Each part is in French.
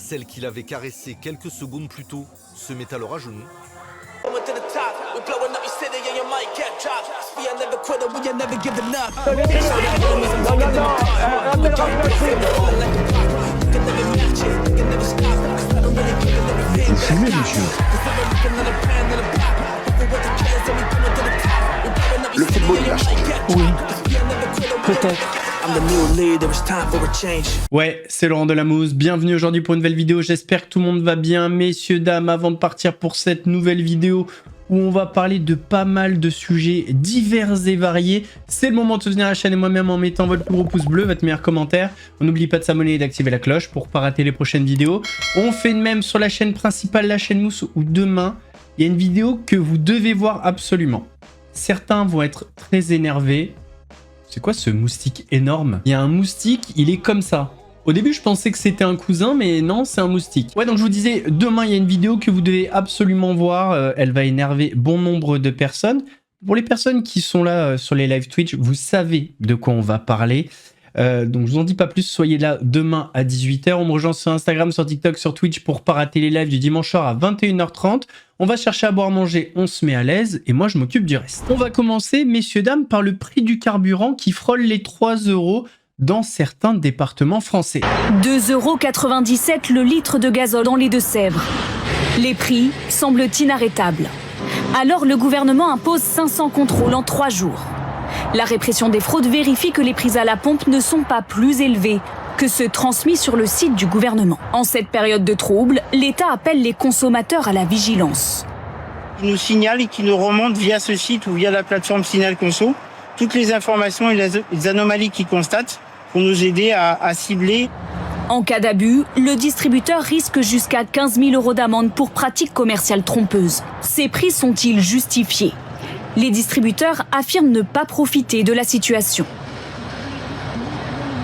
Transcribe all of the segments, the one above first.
Celle qu'il avait caressée quelques secondes plus tôt se met alors à genoux. Vous fumez, monsieur? Le football, il a changé. Oui, peut-être. Ouais, c'est Laurent Delamouze, bienvenue aujourd'hui pour une nouvelle vidéo, j'espère que tout le monde va bien, messieurs, dames, avant de partir pour cette nouvelle vidéo où on va parler de pas mal de sujets divers et variés, c'est le moment de soutenir la chaîne et moi-même en mettant votre plus gros pouce bleu, votre meilleur commentaire, on n'oublie pas de s'abonner et d'activer la cloche pour pas rater les prochaines vidéos, on fait de même sur la chaîne principale, la chaîne Mousse, où demain, il y a une vidéo que vous devez voir absolument. Certains vont être très énervés. C'est quoi ce moustique énorme? Il y a un moustique, il est comme ça. Au début, je pensais que c'était un cousin, mais non, c'est un moustique. Ouais, donc je vous disais, demain, il y a une vidéo que vous devez absolument voir. Elle va énerver bon nombre de personnes. Pour les personnes qui sont là sur les live Twitch, vous savez de quoi on va parler. Donc je vous en dis pas plus, soyez là demain à 18 h. On me rejoint sur Instagram, sur TikTok, sur Twitch pour pas rater les lives du dimanche soir à 21 h 30. On va chercher à boire, manger, on se met à l'aise et moi je m'occupe du reste. On va commencer, messieurs, dames, par le prix du carburant qui frôle les 3 € dans certains départements français. 2,97 € le litre de gazole dans les Deux-Sèvres. Les prix semblent inarrêtables. Alors le gouvernement impose 500 contrôles en 3 jours. La répression des fraudes vérifie que les prix à la pompe ne sont pas plus élevés que ceux transmis sur le site du gouvernement. En cette période de trouble, l'État appelle les consommateurs à la vigilance. Ils nous signalent et qui nous remontent via ce site ou via la plateforme Signal Conso toutes les informations et les anomalies qu'ils constatent pour nous aider à cibler. En cas d'abus, le distributeur risque jusqu'à 15 000 € d'amende pour pratique commerciale trompeuse. Ces prix sont-ils justifiés ? Les distributeurs affirment ne pas profiter de la situation.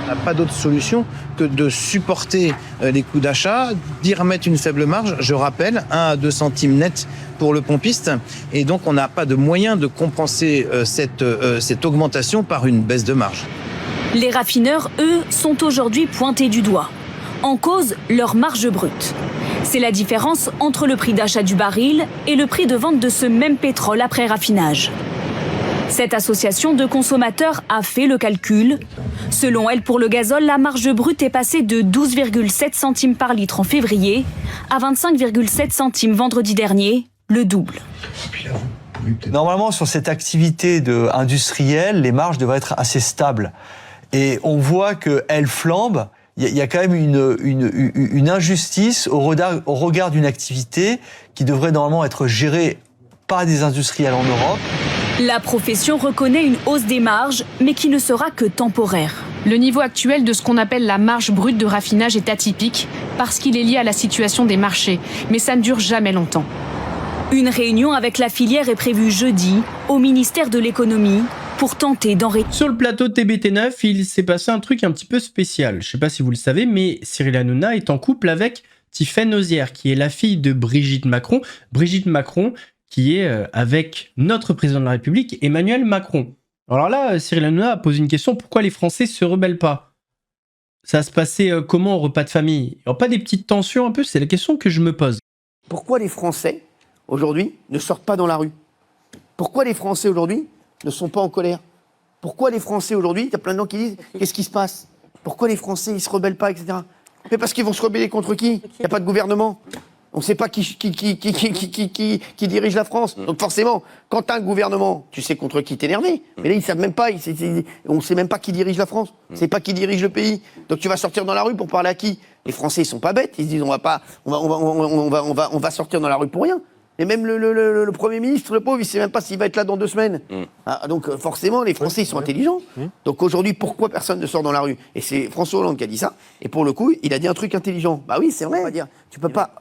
On n'a pas d'autre solution que de supporter les coûts d'achat, d'y remettre une faible marge, je rappelle, 1 à 2 centimes net pour le pompiste. Et donc on n'a pas de moyen de compenser cette augmentation par une baisse de marge. Les raffineurs, eux, sont aujourd'hui pointés du doigt. En cause, leur marge brute. C'est la différence entre le prix d'achat du baril et le prix de vente de ce même pétrole après raffinage. Cette association de consommateurs a fait le calcul. Selon elle, pour le gazole, la marge brute est passée de 12,7 centimes par litre en février à 25,7 centimes vendredi dernier, le double. Normalement, sur cette activité industrielle, les marges devraient être assez stables. Et on voit qu'elles flambent. Il y a quand même une injustice au regard d'une activité qui devrait normalement être gérée par des industriels en Europe. La profession reconnaît une hausse des marges, mais qui ne sera que temporaire. Le niveau actuel de ce qu'on appelle la marge brute de raffinage est atypique parce qu'il est lié à la situation des marchés, mais ça ne dure jamais longtemps. Une réunion avec la filière est prévue jeudi au ministère de l'économie pour tenter d'en réduire. Sur le plateau de TBT9, il s'est passé un truc un petit peu spécial. Je sais pas si vous le savez, mais Cyril Hanouna est en couple avec Tiffaine Ozière, qui est la fille de Brigitte Macron. Brigitte Macron, qui est avec notre président de la République, Emmanuel Macron. Alors là, Cyril Hanouna a posé une question, pourquoi les Français se rebellent pas? Ça se passait comment au repas de famille? Alors, pas des petites tensions un peu, c'est la question que je me pose. Pourquoi les Français, aujourd'hui, ne sortent pas dans la rue? Pourquoi les Français, aujourd'hui, ne sont pas en colère? Pourquoi les Français, aujourd'hui, il y a plein de gens qui disent « Qu'est-ce qui se passe? Pourquoi les Français, ils se rebellent pas, etc. » Mais parce qu'ils vont se rebeller contre qui? Il n'y a pas de gouvernement. On ne sait pas qui dirige la France. Donc forcément, quand tu as un gouvernement, tu sais contre qui t'énerver. Mais là, ils ne savent même pas. On ne sait même pas qui dirige la France. On ne sait pas qui dirige le pays. Donc tu vas sortir dans la rue pour parler à qui? Les Français, ils sont pas bêtes. Ils se disent on va sortir dans la rue pour rien. Et même le Premier ministre, le pauvre, il ne sait même pas s'il va être là dans 2 semaines. Donc forcément, les Français, ils sont intelligents. Donc aujourd'hui, pourquoi personne ne sort dans la rue? Et c'est François Hollande qui a dit ça. Et pour le coup, il a dit un truc intelligent. Bah oui, c'est vrai. On va dire, tu ne peux pas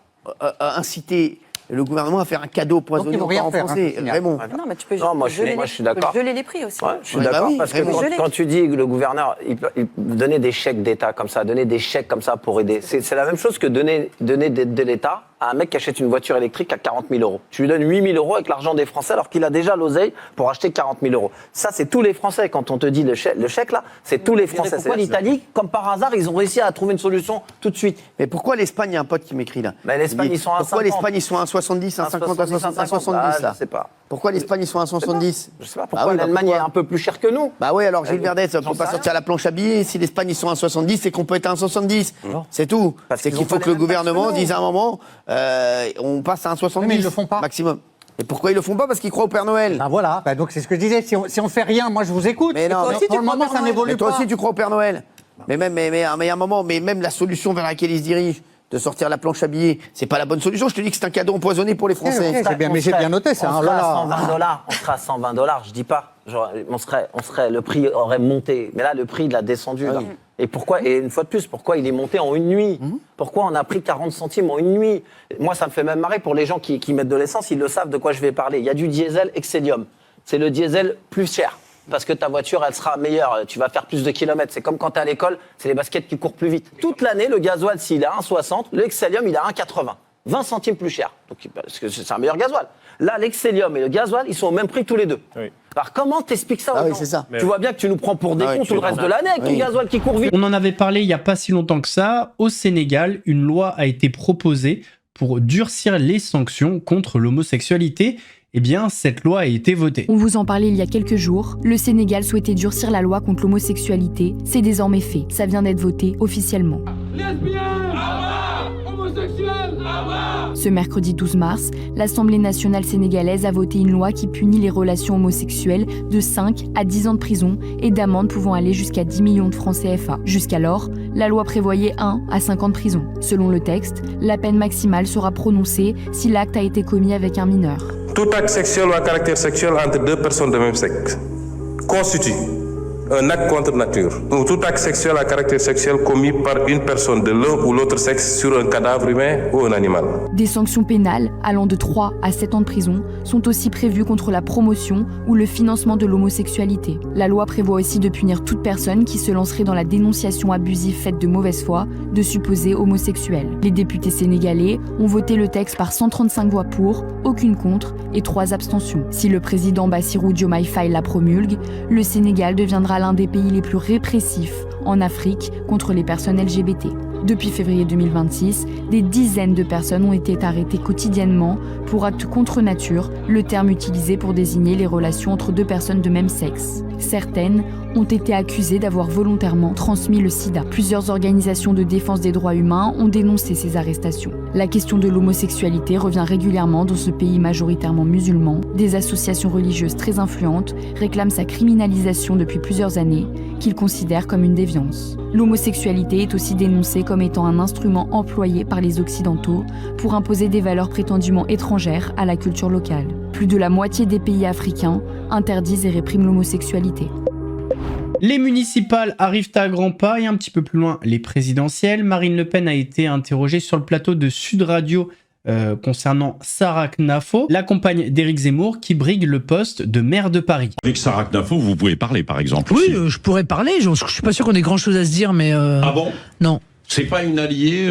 inciter le gouvernement à faire un cadeau poisonné aux parents français. Vraiment. Non, mais tu peux moi, je suis d'accord. Geler les prix aussi. Ouais, je suis d'accord parce que quand tu dis que le gouverneur il donnait des chèques d'État comme ça, donner des chèques comme ça pour aider, c'est la même chose que donner de l'État à un mec qui achète une voiture électrique à 40 000 euros. Tu lui donnes 8 000 euros avec l'argent des Français alors qu'il a déjà l'oseille pour acheter 40 000 euros. Ça, c'est tous les Français. Quand on te dit le chèque là, c'est tous les Français. Pourquoi l'Italie, comme par hasard, ils ont réussi à trouver une solution tout de suite? Mais pourquoi l'Espagne, il y a un pote qui m'écrit là. Mais l'Espagne, ils sont à 50. Pourquoi l'Espagne, ils sont à 70, à 50, à 70 là? Je sais pas. Pourquoi l'Espagne, ils sont à 70? Je sais pas. Pourquoi l'Allemagne est un peu plus chère que nous? Bah oui, alors Gilles Verdez, on peut pas sortir à la planche à billets. Si l'Espagne, ils sont à 70, c'est qu'on peut être à 1,70. C'est tout. C'est qu'il faut que le gouvernement dise à un moment, on passe à 1,70. Mais ils le font pas. Maximum. Et pourquoi ils le font pas? Parce qu'ils croient au Père Noël. Ben voilà, donc c'est ce que je disais. Si on fait rien, moi je vous écoute. Mais non, pour le moment, ça n'évolue pas. Toi aussi, tu crois au Père Noël. Mais à un moment, même la solution vers laquelle ils se dirigent, de sortir la planche à billets, c'est pas la bonne solution. Je te dis que c'est un cadeau empoisonné pour les Français. J'ai bien noté ça. On sera à 120 $, je dis pas. Genre, le prix aurait monté. Mais là, le prix, il a descendu. Ah là. oui. Et pourquoi, et une fois de plus, pourquoi il est monté en une nuit? Pourquoi on a pris 40 centimes en une nuit? Moi, ça me fait même marrer pour les gens qui mettent de l'essence, ils le savent de quoi je vais parler. Il y a du diesel Excellium. C'est le diesel plus cher. Parce que ta voiture, elle sera meilleure, tu vas faire plus de kilomètres. C'est comme quand tu es à l'école, c'est les baskets qui courent plus vite. Toute l'année, le gasoil, s'il est à 1,60, le Excellium, il est à 1,80. 20 centimes plus cher. Donc, parce que c'est un meilleur gasoil. Là, l'Excellium et le gasoil, ils sont au même prix tous les deux. Oui. Alors, comment t'expliques ça aux gens? C'est ça. Tu vois bien que tu nous prends pour des cons tout le reste de l'année avec ton gasoil qui court vite. On en avait parlé il n'y a pas si longtemps que ça. Au Sénégal, une loi a été proposée pour durcir les sanctions contre l'homosexualité. Eh bien, cette loi a été votée. On vous en parlait il y a quelques jours. Le Sénégal souhaitait durcir la loi contre l'homosexualité. C'est désormais fait. Ça vient d'être voté officiellement. Ce mercredi 12 mars, l'Assemblée nationale sénégalaise a voté une loi qui punit les relations homosexuelles de 5 à 10 ans de prison et d'amende pouvant aller jusqu'à 10 millions de francs CFA. Jusqu'alors, la loi prévoyait 1 à 5 ans de prison. Selon le texte, la peine maximale sera prononcée si l'acte a été commis avec un mineur. Tout acte sexuel ou à caractère sexuel entre deux personnes de même sexe constitue un acte contre nature, ou tout acte sexuel à caractère sexuel commis par une personne de l'un ou l'autre sexe sur un cadavre humain ou un animal. Des sanctions pénales allant de 3 à 7 ans de prison sont aussi prévues contre la promotion ou le financement de l'homosexualité. La loi prévoit aussi de punir toute personne qui se lancerait dans la dénonciation abusive faite de mauvaise foi de supposés homosexuels. Les députés sénégalais ont voté le texte par 135 voix pour, aucune contre et 3 abstentions. Si le président Bassirou Diomaye Faye la promulgue, le Sénégal deviendra l'un des pays les plus répressifs en Afrique contre les personnes LGBT. Depuis février 2026, des dizaines de personnes ont été arrêtées quotidiennement pour actes contre nature, le terme utilisé pour désigner les relations entre deux personnes de même sexe. Certaines ont été accusées d'avoir volontairement transmis le sida. Plusieurs organisations de défense des droits humains ont dénoncé ces arrestations. La question de l'homosexualité revient régulièrement dans ce pays majoritairement musulman. Des associations religieuses très influentes réclament sa criminalisation depuis plusieurs années, qu'ils considèrent comme une déviance. L'homosexualité est aussi dénoncée comme étant un instrument employé par les Occidentaux pour imposer des valeurs prétendument étrangères à la culture locale. Plus de la moitié des pays africains interdisent et répriment l'homosexualité. Les municipales arrivent à grands pas et un petit peu plus loin, les présidentielles. Marine Le Pen a été interrogée sur le plateau de Sud Radio concernant Sarah Knafo, la compagne d'Éric Zemmour qui brigue le poste de maire de Paris. Avec Sarah Knafo, vous pouvez parler par exemple. Oui, je pourrais parler, je suis pas sûr qu'on ait grand chose à se dire, mais... Ah bon? Non. C'est pas une alliée,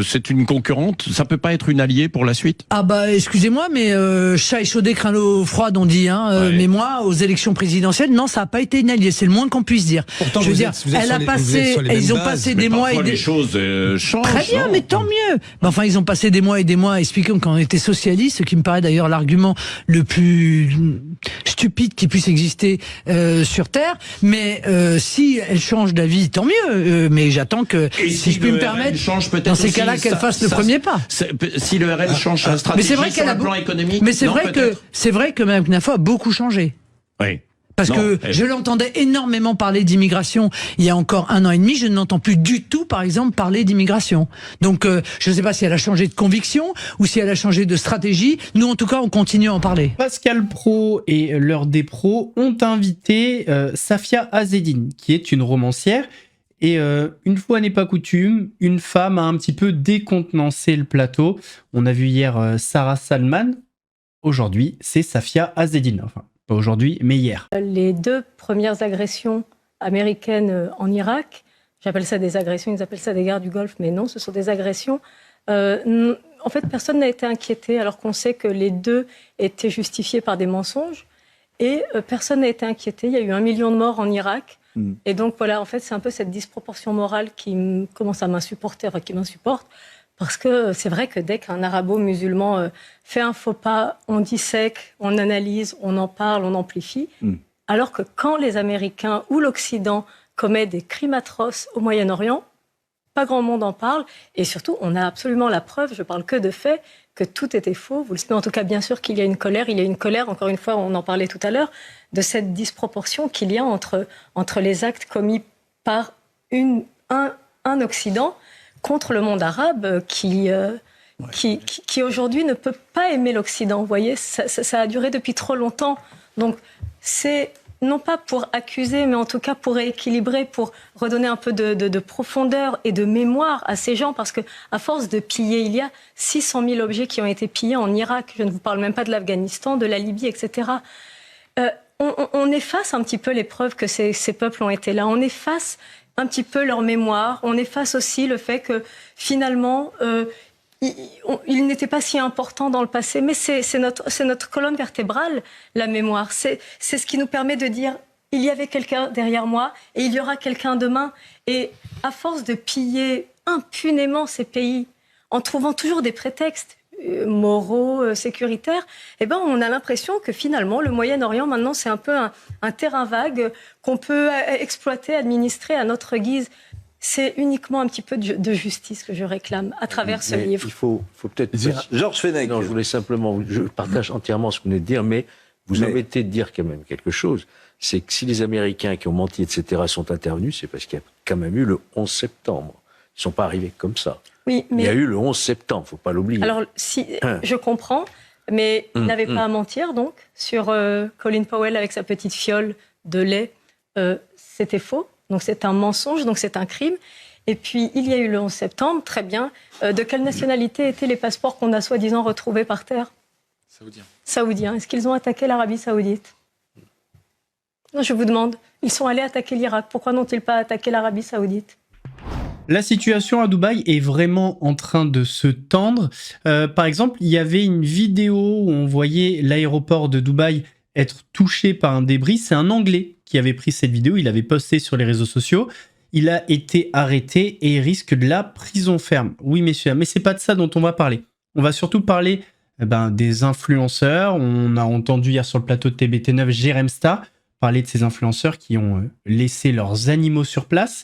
c'est une concurrente. Ça peut pas être une alliée pour la suite? Ah bah excusez-moi, mais chat échaudé craint l'eau froide, on dit. Hein. Ouais. Mais moi, aux élections présidentielles, non, ça a pas été une alliée. C'est le moins qu'on puisse dire. Pourtant, je veux dire, elle a passé, ils ont passé des mois et des. Les choses changent. Très bien, mais tant mieux. Mais enfin, ils ont passé des mois et des mois expliquant qu'on était socialiste, ce qui me paraît d'ailleurs l'argument le plus stupide qui puisse exister sur Terre. Mais si elle change d'avis, tant mieux. Mais j'attends que. Si je puis me permettre, dans ces cas-là, qu'elle fasse le premier pas. Si le RN change sa stratégie sur le plan économique... Mais c'est vrai que Mme Knafo a beaucoup changé. Oui. Parce que je l'entendais énormément parler d'immigration il y a encore 1 an et demi, je ne l'entends plus du tout, par exemple, parler d'immigration. Donc, je ne sais pas si elle a changé de conviction ou si elle a changé de stratégie. Nous, en tout cas, on continue à en parler. Pascal Praud et l'heure des pros ont invité Safia Azzeddine, qui est une romancière. Et une fois n'est pas coutume, une femme a un petit peu décontenancé le plateau. On a vu hier Sarah Salman. Aujourd'hui, c'est Safia Azzeddine. Enfin, pas aujourd'hui, mais hier. Les 2 premières agressions américaines en Irak, j'appelle ça des agressions, ils appellent ça des guerres du Golfe, mais non, ce sont des agressions, en fait, personne n'a été inquiété, alors qu'on sait que les deux étaient justifiés par des mensonges. Et personne n'a été inquiété. Il y a eu 1 million de morts en Irak. Et donc, voilà, en fait, c'est un peu cette disproportion morale qui commence à m'insupporter, enfin, qui m'insupporte. Parce que c'est vrai que dès qu'un arabo-musulman fait un faux pas, on dissèque, on analyse, on en parle, on amplifie. Alors que quand les Américains ou l'Occident commettent des crimes atroces au Moyen-Orient, pas grand monde en parle. Et surtout, on a absolument la preuve, je parle que de faits, que tout était faux. Vous le savez, en tout cas, bien sûr qu'il y a une colère. Il y a une colère, encore une fois, on en parlait tout à l'heure, de cette disproportion qu'il y a entre les actes commis par un Occident contre le monde arabe qui aujourd'hui ne peut pas aimer l'Occident. Vous voyez, ça a duré depuis trop longtemps. Donc, c'est non pas pour accuser, mais en tout cas pour rééquilibrer, pour redonner un peu de profondeur et de mémoire à ces gens, parce qu'à force de piller, il y a 600 000 objets qui ont été pillés en Irak. Je ne vous parle même pas de l'Afghanistan, de la Libye, etc. On efface un petit peu les preuves que ces peuples ont été là. On efface un petit peu leur mémoire. On efface aussi le fait que finalement, il n'était pas si important dans le passé, mais c'est notre colonne vertébrale, la mémoire. C'est ce qui nous permet de dire, il y avait quelqu'un derrière moi et il y aura quelqu'un demain. Et à force de piller impunément ces pays, en trouvant toujours des prétextes moraux, sécuritaires, eh ben, on a l'impression que finalement, le Moyen-Orient, maintenant, c'est un peu un terrain vague qu'on peut exploiter, administrer à notre guise. C'est uniquement un petit peu de justice que je réclame à travers ce livre. Il faut peut-être dire... Georges Fenech. Non, je voulais simplement... Je partage entièrement ce que vous venez de dire, mais vous omettez de dire quand même quelque chose. C'est que si les Américains qui ont menti, etc., sont intervenus, c'est parce qu'il y a quand même eu le 11 septembre. Ils ne sont pas arrivés comme ça. Oui, mais... Il y a eu le 11 septembre, il ne faut pas l'oublier. Alors, je comprends, mais il n'avait pas à mentir, donc, sur Colin Powell avec sa petite fiole de lait. C'était faux. Donc c'est un mensonge, donc c'est un crime. Et puis, il y a eu le 11 septembre, très bien. De quelle nationalité étaient les passeports qu'on a soi-disant retrouvés par terre ? Saoudiens. Saoudiens. Est-ce qu'ils ont attaqué l'Arabie Saoudite ? Non, je vous demande. Ils sont allés attaquer l'Irak. Pourquoi n'ont-ils pas attaqué l'Arabie Saoudite ? La situation à Dubaï est vraiment en train de se tendre. Par exemple, il y avait une vidéo où on voyait l'aéroport de Dubaï être touché par un débris. C'est un Anglais qui avait pris cette vidéo, il avait posté sur les réseaux sociaux. Il a été arrêté et il risque de la prison ferme. Oui, messieurs, mais c'est pas de ça dont on va parler. On va surtout parler des influenceurs. On a entendu hier sur le plateau de TBT9 Jérém Star parler de ces influenceurs qui ont laissé leurs animaux sur place.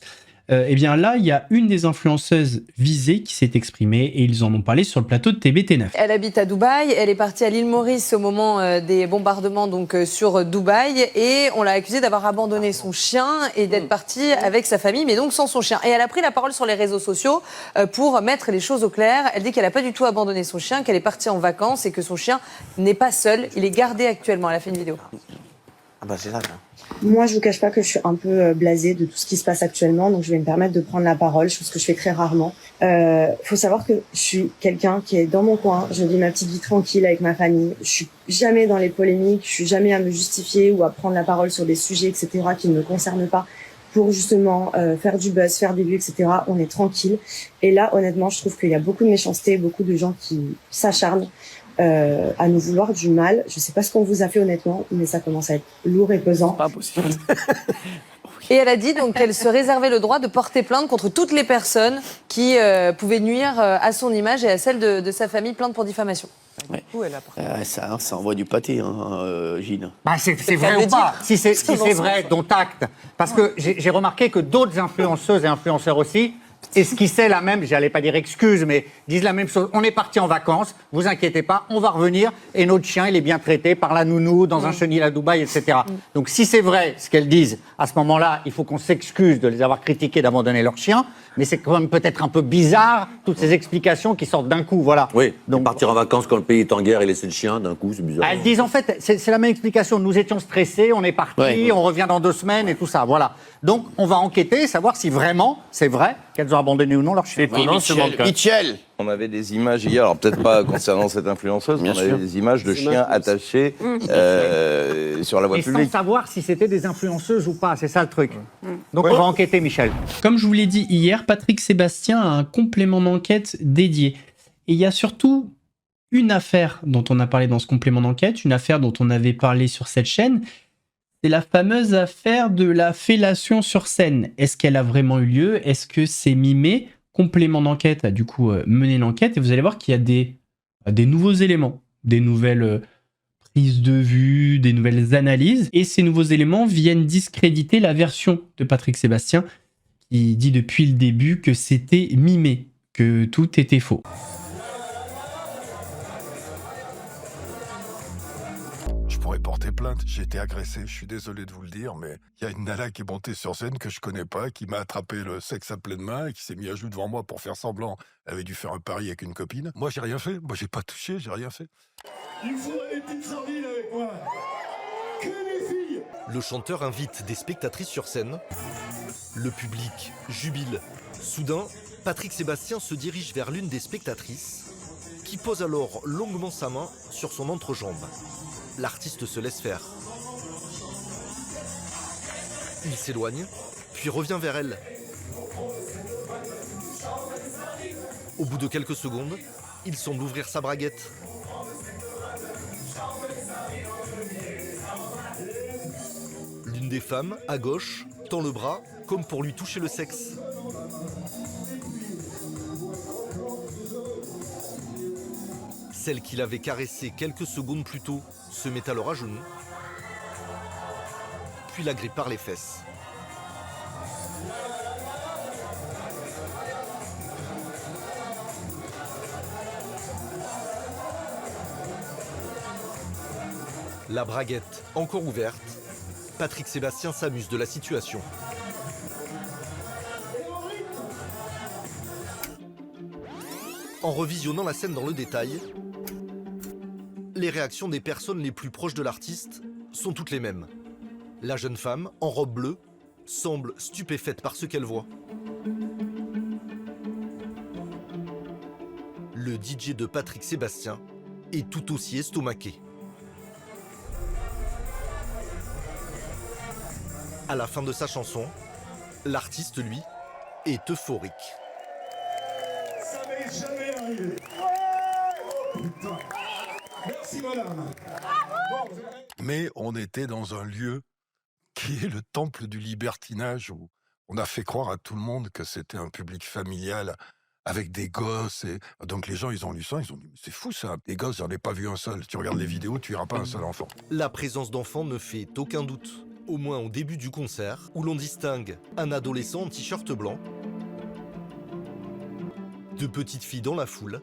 Eh bien là, il y a une des influenceuses visées qui s'est exprimée et ils en ont parlé sur le plateau de TBT9. Elle habite à Dubaï, elle est partie à l'île Maurice au moment des bombardements donc sur Dubaï et on l'a accusée d'avoir abandonné son chien et d'être partie avec sa famille mais donc sans son chien. Et elle a pris la parole sur les réseaux sociaux pour mettre les choses au clair. Elle dit qu'elle n'a pas du tout abandonné son chien, qu'elle est partie en vacances et que son chien n'est pas seul, il est gardé actuellement. Elle a fait une vidéo. Ah bah c'est ça. Moi, je vous cache pas que je suis un peu blasée de tout ce qui se passe actuellement, donc je vais me permettre de prendre la parole, chose que je fais très rarement. Faut savoir que je suis quelqu'un qui est dans mon coin, je vis ma petite vie tranquille avec ma famille, je suis jamais dans les polémiques, je suis jamais à me justifier ou à prendre la parole sur des sujets, etc., qui ne me concernent pas, pour justement faire du buzz, faire des vues, etc. On est tranquille. Et là, honnêtement, je trouve qu'il y a beaucoup de méchanceté, beaucoup de gens qui s'acharnent à nous vouloir du mal. Je sais pas ce qu'on vous a fait honnêtement, mais ça commence à être lourd et pesant. Pas possible. Et elle a dit donc qu'elle se réservait le droit de porter plainte contre toutes les personnes qui pouvaient nuire à son image et à celle de sa famille, plainte pour diffamation. Ouais. Ça envoie du pâté, Gilles. Bah c'est vrai ou pas ? Si c'est vrai, dont acte. Parce que j'ai remarqué que d'autres influenceuses et influenceurs aussi esquissaient la même, j'allais pas dire excuse, mais disent la même chose. On est parti en vacances, vous inquiétez pas, on va revenir et notre chien, il est bien traité par la nounou, dans un chenil à Dubaï, etc. Donc si c'est vrai ce qu'elles disent, à ce moment-là, il faut qu'on s'excuse de les avoir critiquées d'abandonner leur chien, mais c'est quand même peut-être un peu bizarre, toutes ces explications qui sortent d'un coup, voilà. Oui, donc partir en vacances quand le pays est en guerre et laisser le chien, d'un coup, c'est bizarre. Elles disent en fait, c'est la même explication, nous étions stressés, on est partis, on revient dans 2 semaines et tout ça, voilà. Donc on va enquêter, savoir si vraiment c'est vrai qu'elles ont abandonné ou non leur chien. Michel. On avait des images hier, alors peut-être pas concernant cette influenceuse, mais on avait des images de chiens attachés sur la voie publique. Sans savoir si c'était des influenceuses ou pas, c'est ça le truc. Donc on va enquêter, Michel. Comme je vous l'ai dit hier, Patrick Sébastien a un complément d'enquête dédié. Et il y a surtout une affaire dont on a parlé dans ce complément d'enquête, une affaire dont on avait parlé sur cette chaîne, c'est la fameuse affaire de la fellation sur scène. Est-ce qu'elle a vraiment eu lieu? Est-ce que c'est mimé? Complément d'enquête a du coup mené l'enquête et vous allez voir qu'il y a des nouveaux éléments, des nouvelles prises de vue, des nouvelles analyses. Et ces nouveaux éléments viennent discréditer la version de Patrick Sébastien qui dit depuis le début que c'était mimé, que tout était faux. Je pourrais porter plainte, j'ai été agressé, je suis désolé de vous le dire, mais il y a une nana qui est montée sur scène que je connais pas, qui m'a attrapé le sexe à pleine main et qui s'est mis à genoux devant moi pour faire semblant. Elle avait dû faire un pari avec une copine. Moi, j'ai rien fait, moi j'ai pas touché, j'ai rien fait. Il faudrait des petites sardines avec moi. Que les filles. Le chanteur invite des spectatrices sur scène. Le public jubile. Soudain, Patrick Sébastien se dirige vers l'une des spectatrices qui pose alors longuement sa main sur son entrejambe. L'artiste se laisse faire. Il s'éloigne, puis revient vers elle. Au bout de quelques secondes, il semble ouvrir sa braguette. L'une des femmes, à gauche, tend le bras comme pour lui toucher le sexe. Celle qu'il avait caressée quelques secondes plus tôt se met alors à genoux, puis la grippe par les fesses. La braguette encore ouverte, Patrick Sébastien s'amuse de la situation. En revisionnant la scène dans le détail, les réactions des personnes les plus proches de l'artiste sont toutes les mêmes. La jeune femme, en robe bleue, semble stupéfaite par ce qu'elle voit. Le DJ de Patrick Sébastien est tout aussi estomaqué. À la fin de sa chanson, l'artiste, lui, est euphorique. Ça m'est jamais arrivé. Putain. Merci madame. Mais on était dans un lieu qui est le temple du libertinage où on a fait croire à tout le monde que c'était un public familial avec des gosses. Et donc les gens, ils ont lu ça, ils ont dit c'est fou ça, des gosses, j'en ai pas vu un seul. Tu regardes les vidéos, tu verras pas un seul enfant. La présence d'enfants ne fait aucun doute, au moins au début du concert, où l'on distingue un adolescent en t-shirt blanc, deux petites filles dans la foule,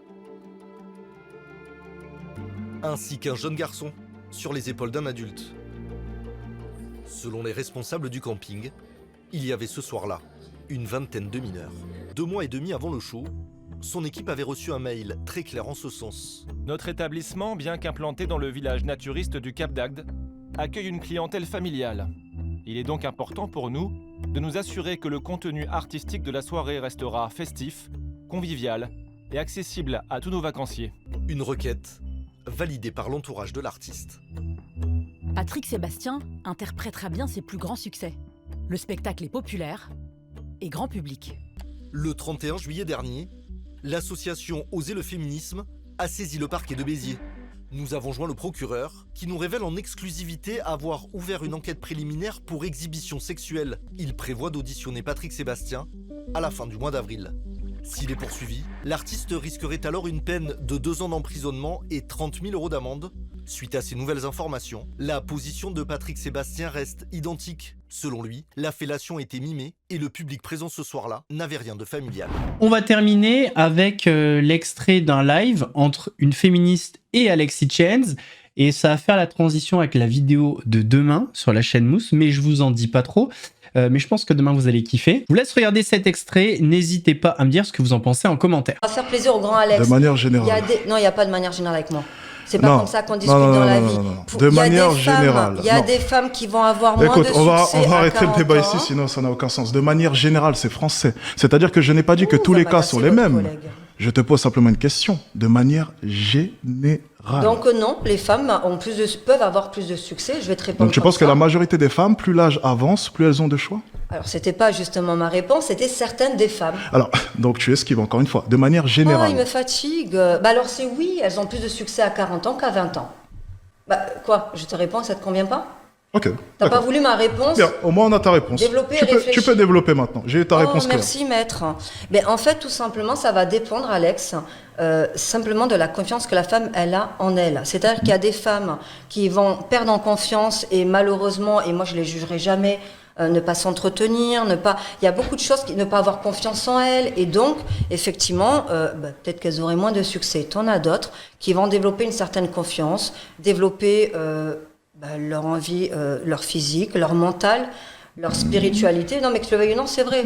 ainsi qu'un jeune garçon sur les épaules d'un adulte. Selon les responsables du camping, il y avait ce soir-là une vingtaine de mineurs. 2 mois et demi avant le show, son équipe avait reçu un mail très clair en ce sens. Notre établissement, bien qu'implanté dans le village naturiste du Cap d'Agde, accueille une clientèle familiale. Il est donc important pour nous de nous assurer que le contenu artistique de la soirée restera festif, convivial et accessible à tous nos vacanciers. Une requête validée par l'entourage de l'artiste. Patrick Sébastien interprétera bien ses plus grands succès. Le spectacle est populaire et grand public. Le 31 juillet dernier, l'association Oser le féminisme a saisi le parquet de Béziers. Nous avons joint le procureur qui nous révèle en exclusivité avoir ouvert une enquête préliminaire pour exhibition sexuelle. Il prévoit d'auditionner Patrick Sébastien à la fin du mois d'avril. S'il est poursuivi, l'artiste risquerait alors une peine de 2 ans d'emprisonnement et 30 000 € d'amende. Suite à ces nouvelles informations, la position de Patrick Sébastien reste identique. Selon lui, la fellation était mimée et le public présent ce soir-là n'avait rien de familial. On va terminer avec l'extrait d'un live entre une féministe et Alexis Chains. Et ça va faire la transition avec la vidéo de demain sur la chaîne Mousse, mais je vous en dis pas trop. Mais je pense que demain vous allez kiffer. Je vous laisse regarder cet extrait. N'hésitez pas à me dire ce que vous en pensez en commentaire. On va faire plaisir au grand Alex. De manière générale. Non, il n'y a pas de manière générale avec moi. C'est pas Non. comme ça qu'on discute Non, dans la non, vie. non, non. De manière générale. Il y a Non. des femmes qui vont avoir moins de Écoute, succès on va à arrêter 40 le débat ans. ici, sinon ça n'a aucun sens. De manière générale, c'est français. C'est-à-dire que je n'ai pas dit que tous les cas sont les mêmes. Je te pose simplement une question. De manière générale. Donc non, les femmes peuvent avoir plus de succès. Je vais te répondre. Donc tu comme penses que ça. la majorité des femmes, plus l'âge avance, plus elles ont de choix? Alors, c'était pas justement ma réponse, c'était certaines des femmes. Alors, donc tu esquives encore une fois, de manière Oh, générale. il me fatigue. Bah alors, c'est oui, elles ont plus de succès à 40 ans qu'à 20 ans. Bah, quoi? Je te réponds, ça te convient pas? Ok. T'as pas voulu ma réponse? Bien, au moins on a ta réponse. Développer et Tu réfléchir. peux développer maintenant. J'ai eu ta réponse claire. Merci, maître. Mais en fait, tout simplement, ça va dépendre, Alex, simplement de la confiance que la femme, elle a en elle. C'est-à-dire qu'il y a des femmes qui vont perdre en confiance et malheureusement, et moi je les jugerai jamais, ne pas s'entretenir, il y a beaucoup de choses ne pas avoir confiance en elles, et donc effectivement peut-être qu'elles auraient moins de succès. T'en as d'autres qui vont développer une certaine confiance, développer leur envie, leur physique, leur mental, leur spiritualité. Non mais que je le veuille ou non, c'est vrai.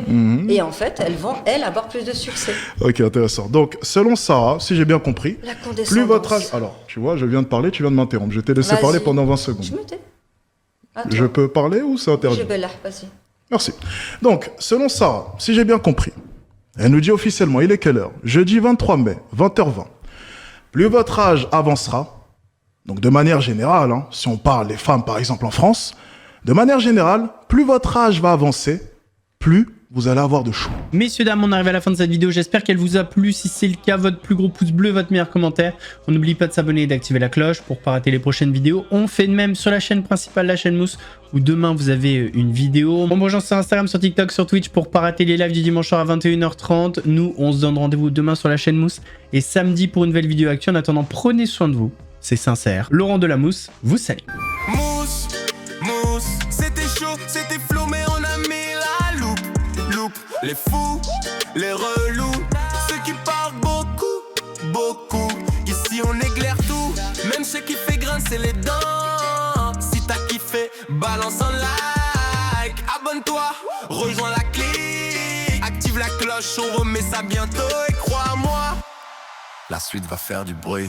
Et en fait, elles vont avoir plus de succès. Ok, intéressant. Donc, selon Sarah, si j'ai bien compris, La condescendance. plus votre âge... Alors, tu vois, je viens de parler, tu viens de m'interrompre. Je t'ai laissé Vas-y. parler pendant 20 secondes. Je me tais. Je peux parler ou c'est interdit? Je vais là, vas-y. Merci. Donc, selon Sarah, si j'ai bien compris, elle nous dit officiellement, il est quelle heure? Jeudi 23 mai, 20h20. Plus votre âge avancera, donc de manière générale, hein, si on parle des femmes par exemple en France, de manière générale, plus votre âge va avancer, plus vous allez avoir de choix. Messieurs, dames, on arrive à la fin de cette vidéo. J'espère qu'elle vous a plu. Si c'est le cas, votre plus gros pouce bleu, votre meilleur commentaire. On n'oublie pas de s'abonner et d'activer la cloche pour pas rater les prochaines vidéos. On fait de même sur la chaîne principale, la chaîne Mousse, où demain vous avez une vidéo. On me rejoint sur Instagram, sur TikTok, sur Twitch pour pas rater les lives du dimanche soir à 21h30. Nous, on se donne rendez-vous demain sur la chaîne Mousse et samedi pour une nouvelle vidéo actu. En attendant, prenez soin de vous. C'est sincère. Laurent de la Mousse vous salue. Mousse, mousse, c'était chaud, c'était flou, mais on a mis la loupe. Les fous, les relous, ceux qui parlent beaucoup, beaucoup. Ici on éclaire tout, même ceux qui fait grincer les dents. Si t'as kiffé, balance un like. Abonne-toi, rejoins la clique. Active la cloche, on remet ça bientôt. Et crois-moi, la suite va faire du bruit.